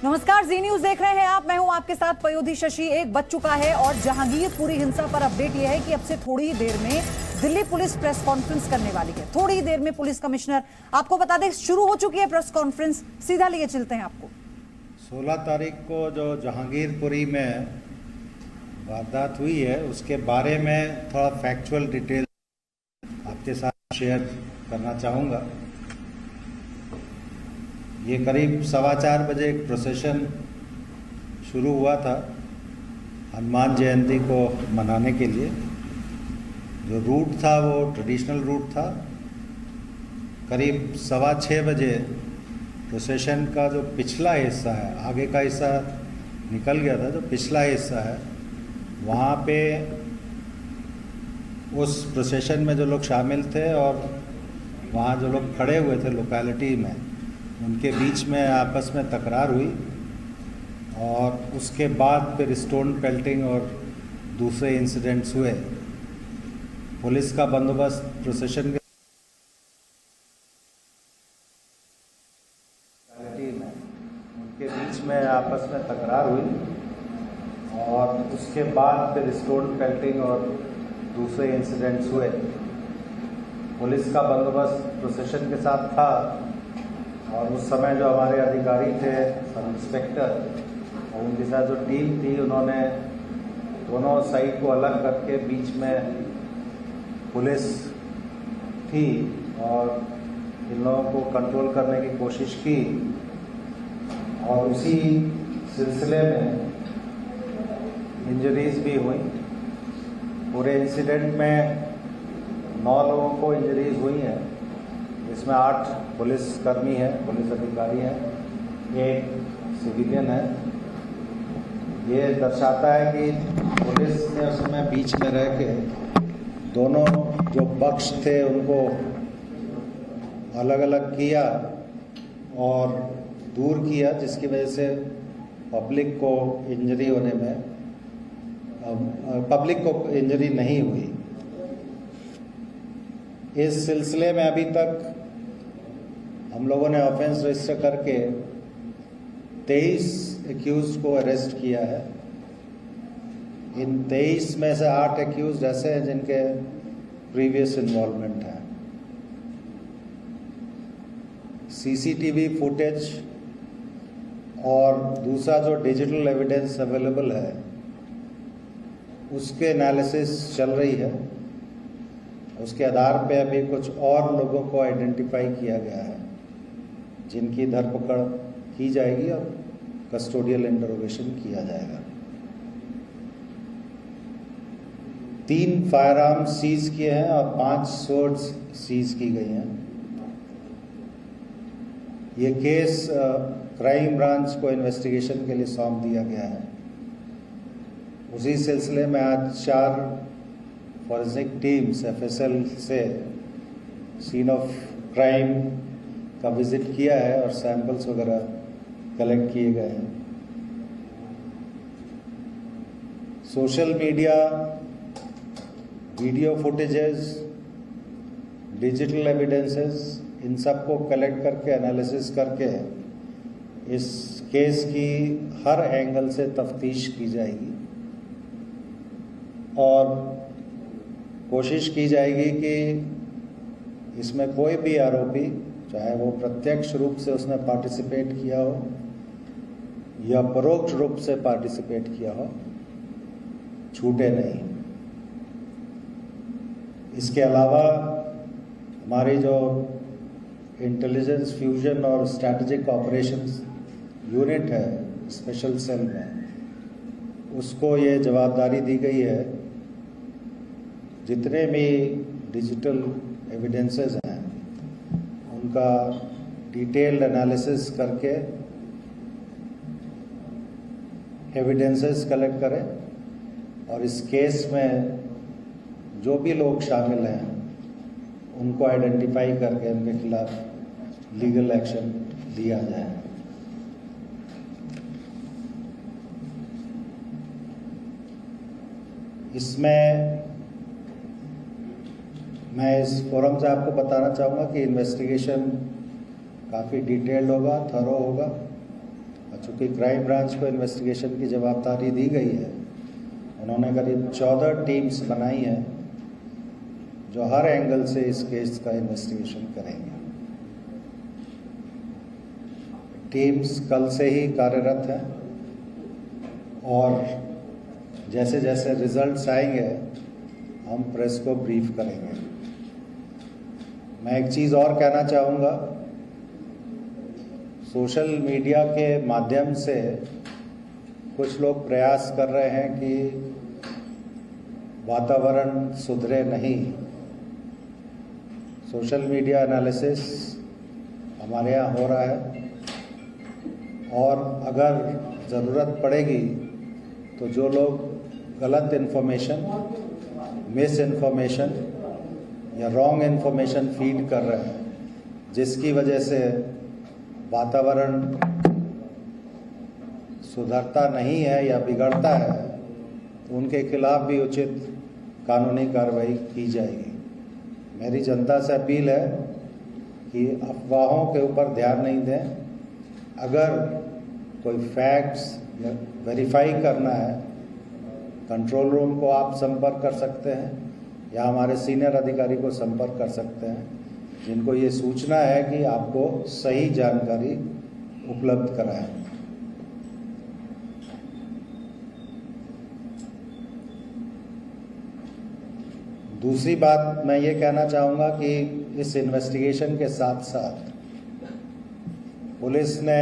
नमस्कार, जी न्यूज देख रहे हैं आप। मैं हूं आपके साथ पयोधी शशि। एक बज चुका है और जहांगीरपुरी हिंसा पर अपडेट यह है कि अब से थोड़ी ही देर में दिल्ली पुलिस प्रेस कॉन्फ्रेंस करने वाली है। थोड़ी ही देर में पुलिस कमिश्नर, आपको बता दें, शुरू हो चुकी है प्रेस कॉन्फ्रेंस। सीधा लिए चलते हैं आपको। 16 तारीख को जो जहांगीरपुरी में वारदात हुई है उसके बारे में थोड़ा फैक्चुअल डिटेल आपके साथ शेयर करना चाहूँगा। ये करीब 4:15 बजे एक प्रोसेशन शुरू हुआ था हनुमान जयंती को मनाने के लिए। जो रूट था वो ट्रेडिशनल रूट था। करीब 6:15 बजे प्रोसेशन का जो पिछला हिस्सा है, आगे का हिस्सा निकल गया था, जो पिछला हिस्सा है वहाँ पे उस प्रोसेशन में जो लोग शामिल थे और वहाँ जो लोग खड़े हुए थे लोकेलिटी में, उनके बीच में आपस में तकरार हुई और उसके बाद फिर स्टोन पेल्टिंग और दूसरे इंसिडेंट्स हुए। पुलिस का बंदोबस्त प्रोसेशन के में उनके बीच में आपस में तकरार हुई और उसके बाद फिर स्टोन पेल्टिंग और दूसरे इंसिडेंट्स हुए। पुलिस का बंदोबस्त प्रोसेशन के साथ था और उस समय जो हमारे अधिकारी थे, सब इंस्पेक्टर और उनके साथ जो टीम थी, उन्होंने दोनों साइड को अलग करके बीच में पुलिस थी और इन लोगों को कंट्रोल करने की कोशिश की। और उसी सिलसिले में इंजरीज भी हुई। पूरे इंसिडेंट में 9 लोगों को इंजरीज हुई हैं, इसमें 8 पुलिस कर्मी हैं, पुलिस अधिकारी हैं, 1 सिविलियन है। ये दर्शाता है कि पुलिस ने उस समय बीच में रह के दोनों जो पक्ष थे उनको अलग अलग किया और दूर किया, जिसकी वजह से पब्लिक को इंजरी होने में पब्लिक को इंजरी नहीं हुई। इस सिलसिले में अभी तक हम लोगों ने ऑफेंस रजिस्टर करके 23 एक्यूज को अरेस्ट किया है। इन 23 में से 8 एक्यूज ऐसे हैं जिनके प्रीवियस इन्वॉल्वमेंट है। सीसीटीवी फुटेज और दूसरा जो डिजिटल एविडेंस अवेलेबल है उसके एनालिसिस चल रही है। उसके आधार पे अभी कुछ और लोगों को आइडेंटिफाई किया गया है जिनकी धरपकड़ की जाएगी और कस्टोडियल इंटरोगेशन किया जाएगा। 3 फायर आर्म सीज किए हैं और 5 सोर्ड्स सीज की गई हैं। ये केस क्राइम ब्रांच को इन्वेस्टिगेशन के लिए सौंप दिया गया है। उसी सिलसिले में आज 4 फॉरेंसिक टीम्स एफएसएल से सीन ऑफ क्राइम का विजिट किया है और सैंपल्स वगैरह कलेक्ट किए गए हैं। Social media, video footages, digital evidences, इन सब को कलेक्ट करके एनालिसिस करके इस केस की हर एंगल से तफ्तीश की जाएगी और कोशिश की जाएगी कि इसमें कोई भी आरोपी, चाहे वो प्रत्यक्ष रूप से उसने पार्टिसिपेट किया हो या परोक्ष रूप से पार्टिसिपेट किया हो, छूटे नहीं। इसके अलावा हमारी जो इंटेलिजेंस फ्यूजन और स्ट्रैटेजिक ऑपरेशंस यूनिट है स्पेशल सेल में, उसको ये जवाबदारी दी गई है जितने भी डिजिटल एविडेंसेस हैं उनका डिटेल्ड एनालिसिस करके एविडेंसेस कलेक्ट करें और इस केस में जो भी लोग शामिल हैं उनको आइडेंटिफाई करके उनके खिलाफ लीगल एक्शन लिया जाए। इसमें मैं इस फोरम से आपको बताना चाहूँगा कि इन्वेस्टिगेशन काफ़ी डिटेल्ड होगा, थरो होगा। चूँकि क्राइम ब्रांच को इन्वेस्टिगेशन की जवाबदारी दी गई है, उन्होंने करीब 14 टीम्स बनाई हैं जो हर एंगल से इस केस का इन्वेस्टिगेशन करेंगे। टीम्स कल से ही कार्यरत हैं और जैसे जैसे रिजल्ट्स आएंगे हम प्रेस को ब्रीफ करेंगे। मैं एक चीज़ और कहना चाहूँगा, सोशल मीडिया के माध्यम से कुछ लोग प्रयास कर रहे हैं कि वातावरण सुधरे नहीं। सोशल मीडिया एनालिसिस हमारे यहाँ हो रहा है और अगर ज़रूरत पड़ेगी तो जो लोग गलत इन्फॉर्मेशन, मिस इन्फॉर्मेशन या रॉन्ग इन्फॉर्मेशन फीड कर रहे हैं, जिसकी वजह से वातावरण सुधरता नहीं है या बिगड़ता है, तो उनके खिलाफ भी उचित कानूनी कार्रवाई की जाएगी। मेरी जनता से अपील है कि अफवाहों के ऊपर ध्यान नहीं दें। अगर कोई फैक्ट्स वेरीफाई करना है, कंट्रोल रूम को आप संपर्क कर सकते हैं या हमारे सीनियर अधिकारी को संपर्क कर सकते हैं, जिनको ये सूचना है कि आपको सही जानकारी उपलब्ध कराएं। दूसरी बात मैं ये कहना चाहूँगा कि इस इन्वेस्टिगेशन के साथ साथ पुलिस ने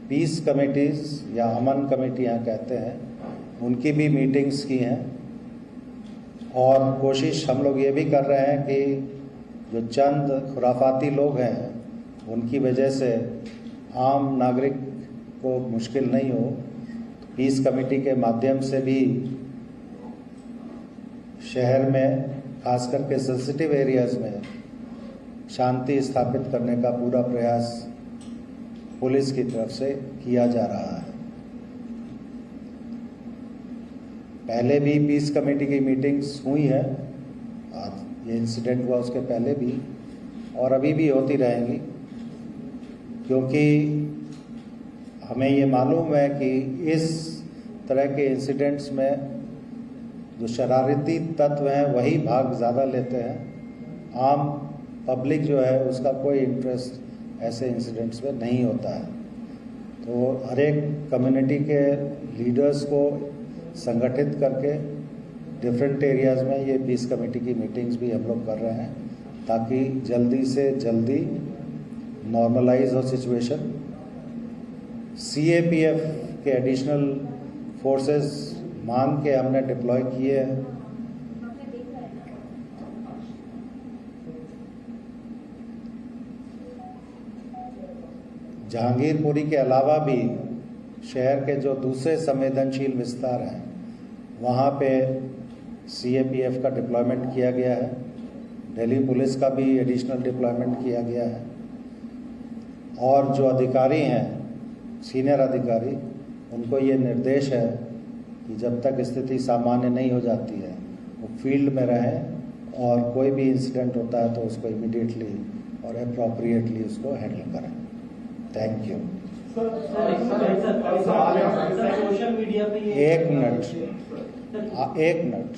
पीस कमेटीज़ या अमन कमेटियाँ कहते हैं, उनकी भी मीटिंग्स की हैं और कोशिश हम लोग ये भी कर रहे हैं कि जो चंद खुराफाती लोग हैं उनकी वजह से आम नागरिक को मुश्किल नहीं हो। पीस कमेटी के माध्यम से भी शहर में खास करके सेंसिटिव एरियाज़ में शांति स्थापित करने का पूरा प्रयास पुलिस की तरफ से किया जा रहा है। पहले भी पीस कमेटी की मीटिंग्स हुई हैं, आज ये इंसिडेंट हुआ उसके पहले भी, और अभी भी होती रहेंगी, क्योंकि हमें ये मालूम है कि इस तरह के इंसिडेंट्स में जो शरारती तत्व हैं वही भाग ज़्यादा लेते हैं। आम पब्लिक जो है उसका कोई इंटरेस्ट ऐसे इंसिडेंट्स में नहीं होता है। तो हर एक कम्युनिटी के लीडर्स को संगठित करके डिफरेंट एरियाज़ में ये पीस कमेटी की मीटिंग्स भी हम लोग कर रहे हैं, ताकि जल्दी से जल्दी नॉर्मलाइज हो सिचुएशन। CAPF के एडिशनल फोर्सेस मांग के हमने डिप्लॉय किए हैं। जहांगीरपुरी के अलावा भी शहर के जो दूसरे संवेदनशील विस्तार हैं वहाँ पे CAPF का डिप्लॉयमेंट किया गया है। दिल्ली पुलिस का भी एडिशनल डिप्लॉयमेंट किया गया है और जो अधिकारी हैं, सीनियर अधिकारी, उनको ये निर्देश है कि जब तक स्थिति सामान्य नहीं हो जाती है वो फील्ड में रहें और कोई भी इंसिडेंट होता है तो उसको इमीडिएटली और अप्रोप्रिएटली उसको हैंडल करें। Thank you. एक मिनट,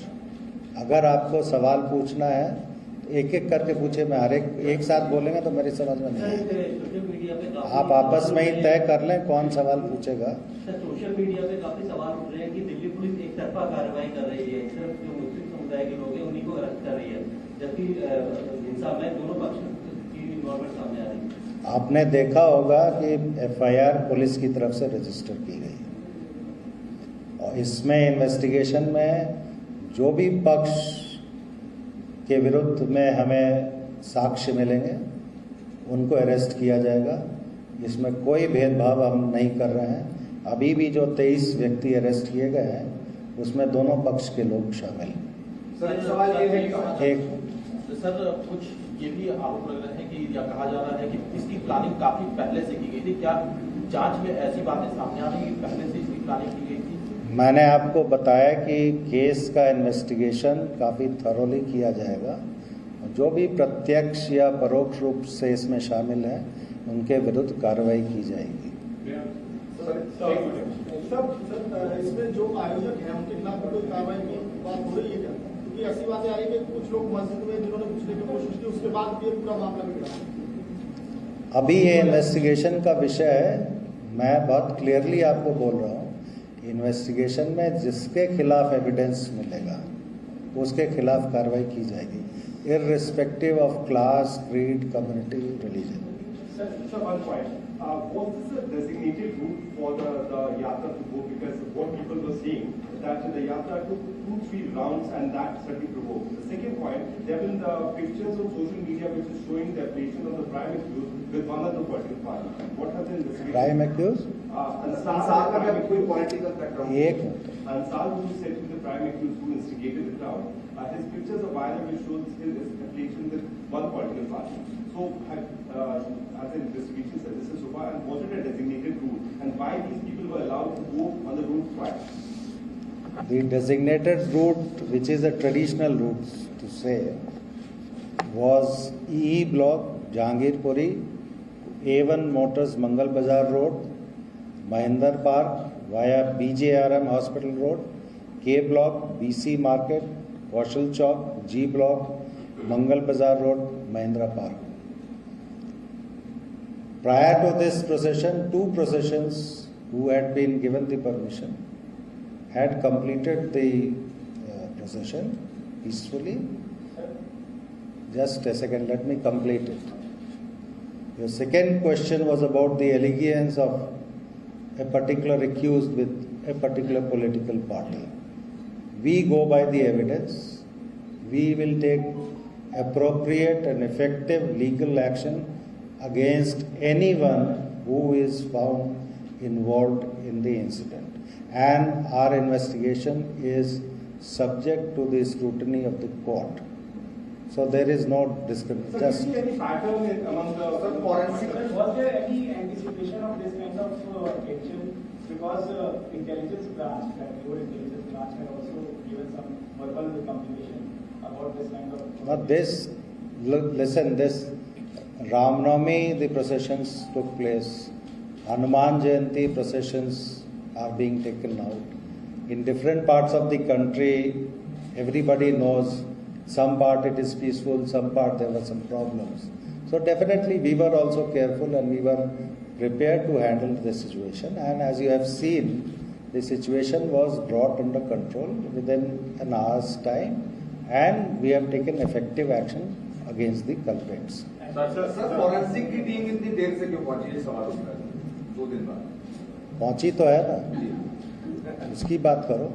अगर आपको सवाल पूछना है तो एक एक करके पूछे। मैं हर एक साथ बोलेंगे तो मेरी समझ में नहीं आएगी। आप आपस में ही तय कर लें कौन सवाल पूछेगा। सोशल मीडिया पे काफी सवाल उठ रहे हैं कि दिल्ली पुलिस एक तरफा कार्रवाई कर रही है, सिर्फ जो मुस्लिम समुदाय के लोग हैं उन्हीं को अरेस्ट कर रही है, जबकि हिंसा में दोनों पक्ष की इन्वॉल्वमेंट सामने आ रही है। आपने देखा होगा कि FIR पुलिस की तरफ से रजिस्टर की गई और इसमें इन्वेस्टिगेशन में जो भी पक्ष के विरुद्ध में हमें साक्ष्य मिलेंगे उनको अरेस्ट किया जाएगा। इसमें कोई भेदभाव हम नहीं कर रहे हैं। अभी भी जो 23 व्यक्ति अरेस्ट किए गए हैं उसमें दोनों पक्ष के लोग शामिल हैं। सर, सवाल ये है एक सर, कुछ ये भी आरोप लग रहे हैं कि या कहा जा रहा है कि इसकी प्लानिंग काफी पहले से की गई थी। क्या जांच में ऐसी बातें सामने आ रही है कि पहले से इसकी प्लानिंग की गई थी? मैंने आपको बताया कि केस का इन्वेस्टिगेशन काफ़ी थरोली किया जाएगा। जो भी प्रत्यक्ष या परोक्ष रूप से इसमें शामिल हैं उनके विरुद्ध कार्रवाई की जाएगी। सर इसमें जो आयोजक हैं उनके खिलाफ कोई कार्रवाई की बात हो रही है क्या? क्योंकि ऐसी बातें आ रही है कि कुछ लोग मस्जिद में जिन्होंने घुसने की कोशिश की उसके बाद भी ये पूरा मामला बिगड़ा। अभी ये इन्वेस्टिगेशन का विषय है। मैं बहुत क्लियरली आपको बोल रहा हूँ, इन्वेस्टिगेशन में जिसके खिलाफ एविडेंस मिलेगा उसके खिलाफ कार्रवाई की जाएगी, irrespective of class, creed, community, religion. Sir, one point. Was this a designated route for the yatra to go? Because what people were saying that the yatra took 2-3 rounds, and that certainly provoked. The second point, there have been the pictures on social media which is showing the relation of the prime accused with one other political party. What has been the prime accused Ansar का भी कोई political background? एक Ansar, who is said to be the prime accused who instigated the crowd, his pictures are viral which shows his affiliation with one political party. So, as an investigation services so far, and was it a designated route, and why these people were allowed to go on the route twice? The designated route, which is a traditional route to say, was EE block, Jahangirpuri, A1 Motors Mangal Bazar Road, Mahinder Park via BJRM Hospital Road, K block, BC Market, Kaushal Chowk, G block, Mangal Bazar Road, Mahindra Park. Prior to this procession, 2 processions who had been given the permission had completed the procession peacefully. Just a second, let me complete it. Your second question was about the allegations of a particular accused with a particular political party. We go by the evidence. We will take appropriate and effective legal action against anyone who is found involved in the incident. And our investigation is subject to the scrutiny of the court. So there is no discrimination. Sir, do you see any pattern among the forensic? Was there any anticipation of this kind of action? Because intelligence branch, like your intelligence branch, had also given some verbal communication about this kind of. Now this, listen, this Ramnavami, the processions took place. Hanuman Jayanti processions are being taken out. In different parts of the country, everybody knows some part it is peaceful, some part there were some problems. So definitely we were also careful and we were prepared to handle the situation. And as you have seen, the situation was brought under control within an hour's time, and we have taken effective action against the culprits. Sir forensic की team इतनी देर से क्यों पहुंची, ये सवाल उठ रहा है 2 दिन बाद। पहुंची तो है ना, उसकी बात करो।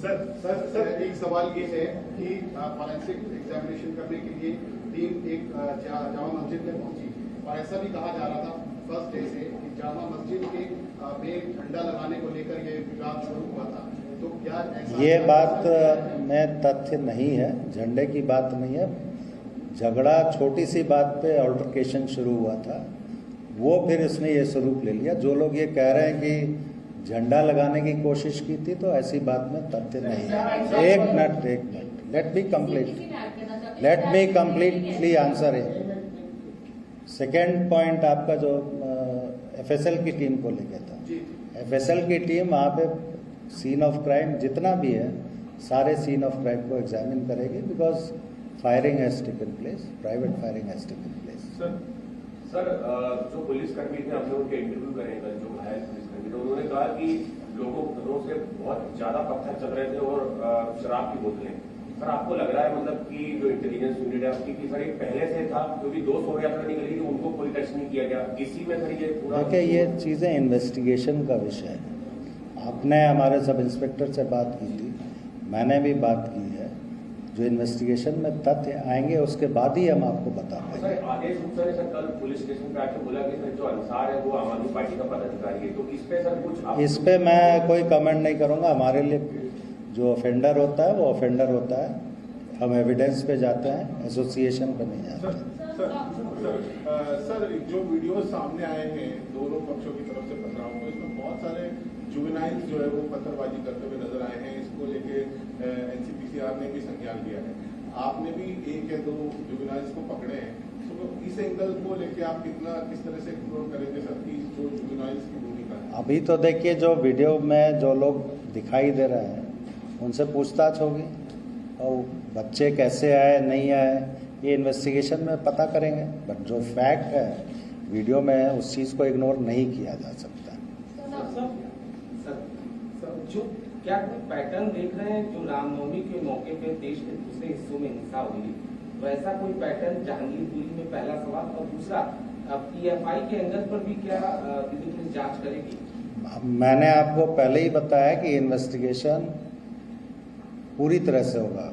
सर एक सवाल ये है कि फॉरेंसिक एग्जामिनेशन करने के लिए टीम एक जामा मस्जिद में पहुंची, और ऐसा भी कहा जा रहा था फर्स्ट डे से कि जामा मस्जिद के में झंडा लगाने को लेकर ये विवाद शुरू हुआ था। तो क्या ऐसा ये बात में तथ्य नहीं है, झंडे की बात नहीं है। झगड़ा छोटी सी बात पे अल्टरकेशन शुरू हुआ था, वो फिर इसने ये स्वरूप ले लिया। जो लोग ये कह रहे हैं कि झंडा लगाने की कोशिश की थी, तो ऐसी बात में तथ्य नहीं है। एक minute, let me completely answer है। सेकेंड पॉइंट आपका जो FSL की टीम को लेके था, FSL की टीम वहाँ पे सीन ऑफ क्राइम जितना भी है, सारे सीन ऑफ क्राइम को एग्जामिन करेगी, because firing has taken place, private firing has taken place. Sir जो पुलिसकर्मी थे, हमने उनके इंटरव्यू करे, जो घायल पुलिसकर्मी थे, उन्होंने कहा कि लोगों घरों से बहुत ज्यादा पत्थर चल रहे थे और शराब की बोतलें। सर आपको लग रहा है मतलब कि जो इंटेलिजेंस यूनिट है उसकी कि सर ये पहले से था, क्योंकि 2 शोर यात्रा निकली थी, उनको कोई टच नहीं किया गया, इसी में सर ये पूरा। देखिए, ये चीज़ें इन्वेस्टिगेशन का विषय है। आपने हमारे सब इंस्पेक्टर से बात की थी, मैंने भी बात की है। जो इन्वेस्टिगेशन में तथ्य आएंगे उसके बाद ही हम आपको बता पाएंगे। सर आदेश गुप्ता ने सर कल पुलिस स्टेशन पे आके बोला कि सर जो अंसार है वो आम आदमी पार्टी का पदाधिकारी है, तो इस पे सर कुछ इस पे मैं कोई कमेंट नहीं करूंगा। हमारे लिए जो ऑफेंडर होता है वो ऑफेंडर होता है, हम एविडेंस पे जाते हैं, एसोसिएशन पे नहीं जाते। सर जो वीडियो सामने आए हैं दोनों पक्षों की तरफ से पथराव को, इसमें बहुत सारे जुवेनाइल्स जो है वो पत्थरबाजी करते हुए नजर आए हैं। इसको लेके NCPCR ने भी संज्ञान लिया है। आपने भी 1 या 2 जुवेनाइल्स को पकड़े हैं, तो इस एंगल को लेके आप किस तरह से एक्सप्लोर करेंगे सर की जो जुवेनाइल्स की भूमिका है? अभी तो देखिए जो वीडियो में जो लोग दिखाई दे रहे हैं उनसे पूछताछ होगी और बच्चे कैसे आए नहीं आए ये इन्वेस्टिगेशन में पता करेंगे, बट जो फैक्ट है वीडियो में उस चीज़ को इग्नोर नहीं किया जा सकता। जो क्या कोई पैटर्न देख रहे हैं जो रामनवमी के मौके पे देश के दूसरे हिस्सों में हिंसा हुई, वैसा कोई पैटर्न जहांगीरपुरी में? पहला सवाल। और दूसरा, पीएफआई के एंगल पर भी क्या दिल्ली पुलिस जांच करेगी? मैंने आपको पहले ही बताया कि इन्वेस्टिगेशन पूरी तरह से होगा,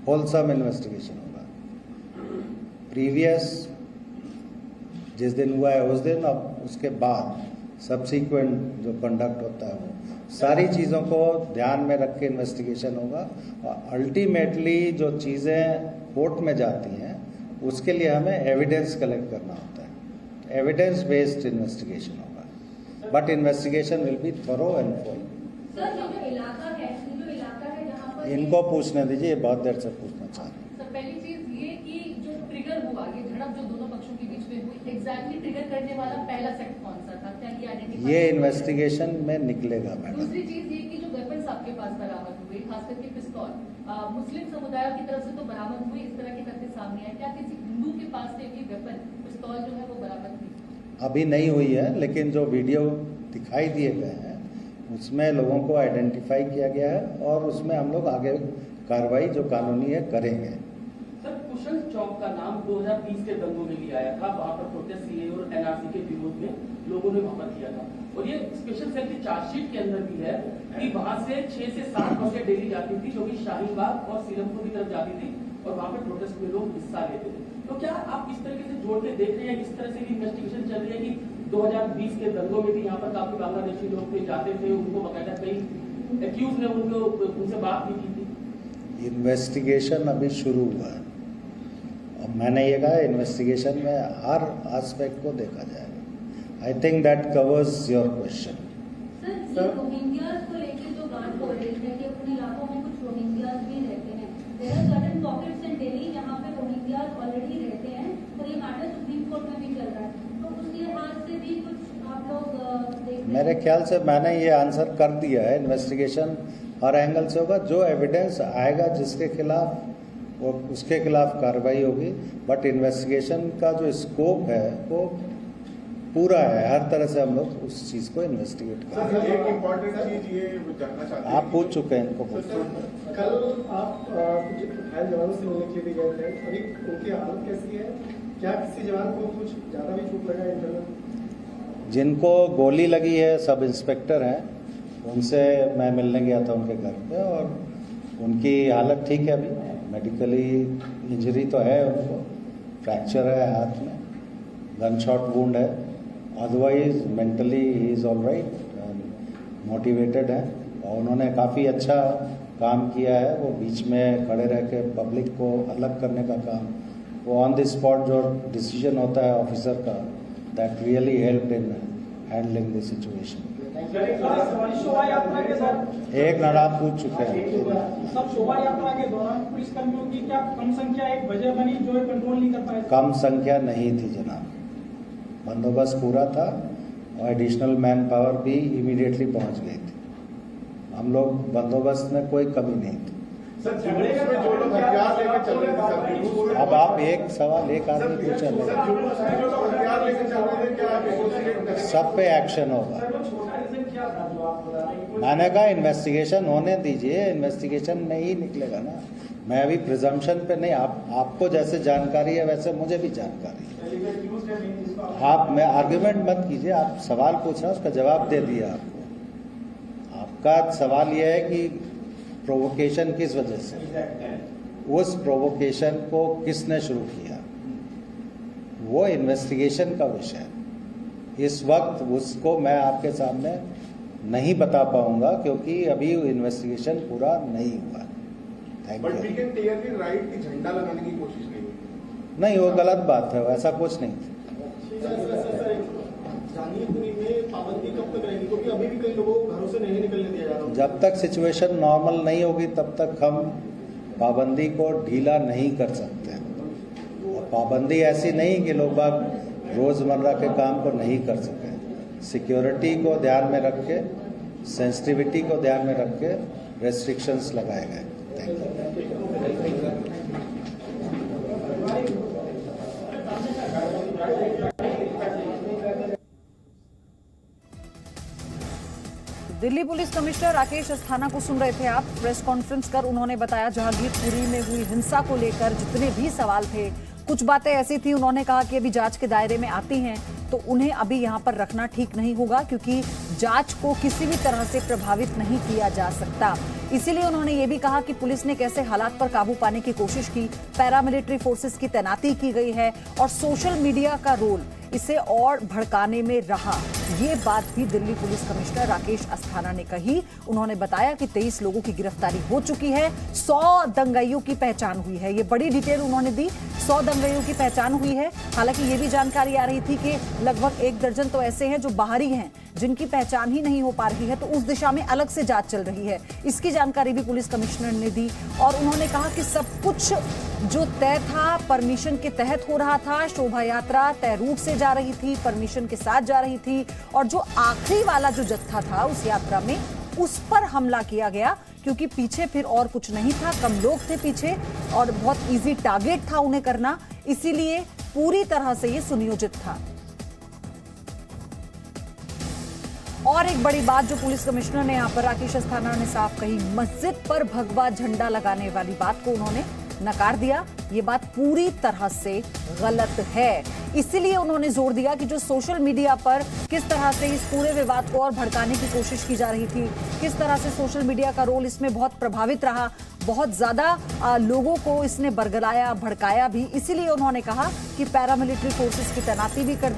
होलसम इन्वेस्टिगेशन होगा। प्रीवियस जिस दिन हुआ है उस दिन, अब उसके बाद सब्सीक्वेंट जो कंडक्ट होता है वो सारी चीज़ों को ध्यान में रख के इन्वेस्टिगेशन होगा और अल्टीमेटली जो चीज़ें कोर्ट में जाती हैं उसके लिए हमें एविडेंस कलेक्ट करना होता है। एविडेंस बेस्ड इन्वेस्टिगेशन होगा, but investigation will be thorough and full. Sir, ये जो इलाका है जहाँ पर इनको पूछने दीजिए, ये बहुत देर से पूछना चाह रहे हैं। सर, पहली चीज ये कि जो ट्रिगर हुआ, ये झड़प जो दोनों पक्षों के बीच में हुई, एग्जैक्टली ट्रिगर करने वाला पहला सेट कौन सा था? क्या ये आइडेंटिफाई? ये इन्वेस्टिगेशन में निकलेगा मैडम। दूसरी चीज ये कि जो वेपन्स आपके पास बरामद हुए, खास करके पिस्तौल, मुस्लिम समुदाय की तरफ से तो बरामद हुई, इस तरह के तथ्य सामने आए, क्या किसी हिंदू के पास से भी वेपन पिस्तौल जो है वो बरामद हुई? अभी नहीं हुई है, लेकिन जो वीडियो दिखाई दिए गए हैं उसमें लोगों को आइडेंटिफाई किया गया है और उसमें हम लोग आगे कार्रवाई जो कानूनी है करेंगे। सर, कुशल चौक का नाम 2020 के दंगों में लिया आया था, वहां पर प्रोटेस्ट सीए और एनआरसी के विरोध में लोगों ने वहां पर किया था, और ये स्पेशल सेल की चार्जशीट के अंदर भी है कि वहां से 6 से 7 बसें डेली जाती थी जो कि शाहीन बाग और सीरमपुर की तरफ जाती थी और वहां पर प्रोटेस्ट में लोग हिस्सा लेते थे। तो क्या आप इस तरीके से जोड़ के देख रहे हैं, किस तरह से भी इन्वेस्टिगेशन चल रही है कि 2020 के दंगों में भी यहाँ पर काफी बांग्लादेशी लोग थे, जाते थे, उनको बकायदा कई एक्यूज ने उनसे बात भी की थी? इन्वेस्टिगेशन अभी शुरू हुआ है और मैंने ये कहा इन्वेस्टिगेशन में हर एस्पेक्ट को देखा जाएगा। I think that covers your question. Sir, Rohingyas को लेकर जो बात हो रही है कि उन इलाकों में कुछ रोहिंग्यास भी रहते हैं, there are certain pockets in Delhi जहां पे रोहिंग्यास ऑलरेडी रहते हैं और ये मैटर सुप्रीम कोर्ट में भी चल रहा है, तो उस लिहाज से भी कुछ आप लोग देख? मेरे ख्याल से मैंने ये आंसर कर दिया है। इन्वेस्टिगेशन हर एंगल से होगा, जो एविडेंस आएगा जिसके खिलाफ वो उसके खिलाफ कार्रवाई होगी, बट इन्वेस्टिगेशन का जो स्कोप है वो पूरा है, हर तरह से हम लोग उस चीज को इन्वेस्टिगेट करेंगे। एक इम्पोर्टेंट चीज ये जानना चाहते हैं, आप पूछ चुके हैं इनको। कल आप कुछ घायल जवानों से मिलने के लिए गए थे, अभी उनकी हालत कैसी है? क्या किसी जवान को कुछ ज्यादा भी चोट लगा इंटरनल? जिनको गोली लगी है सब इंस्पेक्टर हैं, उनसे मैं मिलने गया था उनके घर पे और उनकी हालत ठीक है। अभी मेडिकली इंजरी तो है, उनको फ्रैक्चर है हाथ में, गन शॉट वुंड है, otherwise mentally he is all right, motivated है और उन्होंने काफ़ी अच्छा काम किया है। वो बीच में खड़े रह के पब्लिक को अलग करने का काम, वो ऑन द स्पॉट जो डिसीजन होता है ऑफिसर का, that really helped in handling the situation. शोभा यात्रा के साथ एक नारा पूछ चुके हैं। सब शोभा यात्रा के दौरान पुलिस कर्मियों की क्या कम संख्या एक वजह बनी जो कंट्रोल नहीं कर पाए? कम संख्या नहीं थी जनाब, बंदोबस्त पूरा था और एडिशनल मैन पावर भी इमीडिएटली पहुंच गई थी। हम लोग बंदोबस्त में कोई कमी नहीं थी। सर, जुलूस में जो लोग हथियार लेकर चल रहे थे, सर, अब आप एक सवाल एक आदमी पूछे, जुलूस में जो लोग हथियार लेकर चल रहे थे, क्या आप एसोसिएट करें? सब पे एक्शन होगा। छोटा रीजन क्या था जो आप बता रहे हैं? मैंने कहा इन्वेस्टिगेशन होने दीजिए, इन्वेस्टिगेशन में ही निकलेगा ना। मैं अभी प्रिजम्पशन पे नहीं, आपको जैसे जानकारी है वैसे मुझे भी जानकारी है। आप मैं आर्ग्यूमेंट मत कीजिए, आप सवाल पूछ रहे हैं उसका जवाब दे दिया आपको। आपका सवाल यह है कि प्रोवोकेशन किस वजह से, उस प्रोवोकेशन को किसने शुरू किया, वो इन्वेस्टिगेशन का विषय है। इस वक्त उसको मैं आपके सामने नहीं बता पाऊंगा क्योंकि अभी इन्वेस्टिगेशन पूरा नहीं हुआ। Thank but we you. Can clearly write की झंडा लगाने की कोशिश नहीं हुई। नहीं, वो गलत बात है, ऐसा कुछ नहीं। जहांगीरपुरी में पाबंदी कब तक रहेगी, क्योंकि अभी भी कई लोगों को घरों से नहीं निकलने दिया जा रहा? जब तक सिचुएशन नॉर्मल नहीं होगी तब तक हम पाबंदी को ढीला नहीं कर सकते। पाबंदी ऐसी नहीं कि लोग बाग रोजमर्रा के काम को नहीं कर सकें। सिक्योरिटी को ध्यान में रख के, सेंसिटिविटी को ध्यान में रख के रेस्ट्रिक्शंस लगाए गए। Thank you. Delhi police commissioner Rakesh Asthana को सुन रहे थे आप। प्रेस कॉन्फ्रेंस कर उन्होंने बताया जहांगीरपुरी में हुई हिंसा को लेकर जितने भी सवाल थे, कुछ बातें ऐसी थी, उन्होंने कहा कि अभी जांच के दायरे में आती हैं तो उन्हें अभी यहां पर रखना ठीक नहीं होगा, क्योंकि जांच को किसी भी तरह से प्रभावित नहीं किया जा सकता। इसीलिए उन्होंने ये भी कहा कि पुलिस ने कैसे हालात पर काबू पाने की कोशिश की, पैरामिलिट्री फोर्सेस की तैनाती की गई है और सोशल मीडिया का रोल इसे और भड़काने में रहा। ये बात भी दिल्ली पुलिस कमिश्नर राकेश अस्थाना ने कही। उन्होंने बताया कि 23 लोगों की गिरफ्तारी हो चुकी है, 100 दंगाइयों की पहचान हुई है। ये बड़ी डिटेल उन्होंने दी, 100 दंगाइयों की पहचान हुई है। हालांकि ये भी जानकारी आ रही थी कि लगभग 1 दर्जन तो ऐसे हैं जो बाहरी हैं, जिनकी पहचान ही नहीं हो पा रही है, तो उस दिशा में अलग से जांच चल रही है। इसकी जानकारी भी पुलिस कमिश्नर ने दी और उन्होंने कहा कि सब कुछ जो तय था परमिशन के तहत हो रहा था। शोभा यात्रा तय रूट से जा रही थी, परमिशन के साथ जा रही थी और जो आखिरी वाला जो जत्था था उस यात्रा में, उस पर हमला किया गया, क्योंकि पीछे फिर और कुछ नहीं था, कम लोग थे पीछे और बहुत इजी टारगेट था उन्हें करना, इसीलिए पूरी तरह से ये सुनियोजित था। और एक बड़ी बात जो पुलिस कमिश्नर ने यहाँ पर राकेश अस्थाना ने साफ कही, मस्जिद पर भगवा झंडा लगाने वाली बात को उन्होंने नकार दिया। ये बात पूरी तरह से गलत है। इसीलिए उन्होंने जोर दिया कि जो सोशल मीडिया पर किस तरह से इस पूरे विवाद को और भड़काने की कोशिश की जा रही थी, किस तरह से सोशल मीडिया का रोल इसमें बहुत प्रभावित रहा, बहुत ज्यादा लोगों को इसने बरगलाया, भड़काया भी। इसीलिए उन्होंने कहा कि पैरामिलिट्री फोर्सेस की तैनाती भी कर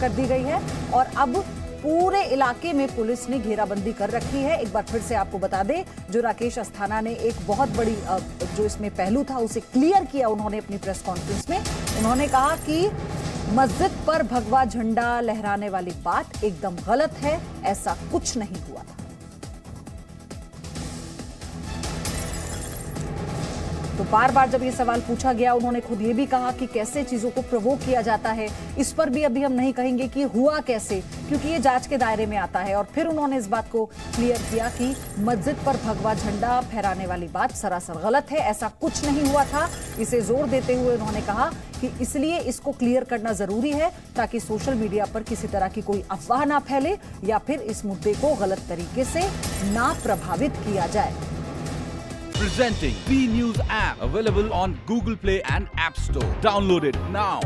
दी गई है और अब पूरे इलाके में पुलिस ने घेराबंदी कर रखी है। एक बार फिर से आपको बता दें, जो राकेश अस्थाना ने एक बहुत बड़ी जो इसमें पहलू था उसे क्लियर किया उन्होंने अपनी प्रेस कॉन्फ्रेंस में। उन्होंने कहा कि मस्जिद पर भगवा झंडा लहराने वाली बात एकदम गलत है, ऐसा कुछ नहीं हुआ था। तो बार बार जब ये सवाल पूछा गया, उन्होंने खुद ये भी कहा कि कैसे चीजों को प्रोवोक किया जाता है, इस पर भी अभी हम नहीं कहेंगे कि हुआ कैसे, क्योंकि ये जांच के दायरे में आता है। और फिर उन्होंने इस बात को क्लियर किया कि मस्जिद पर भगवा झंडा फहराने वाली बात सरासर गलत है, ऐसा कुछ नहीं हुआ था। इसे जोर देते हुए उन्होंने कहा कि इसलिए इसको क्लियर करना जरूरी है ताकि सोशल मीडिया पर किसी तरह की कोई अफवाह ना फैले या फिर इस मुद्दे को गलत तरीके से ना प्रभावित किया जाए। Presenting B News app, available on Google Play and App Store. Download it now.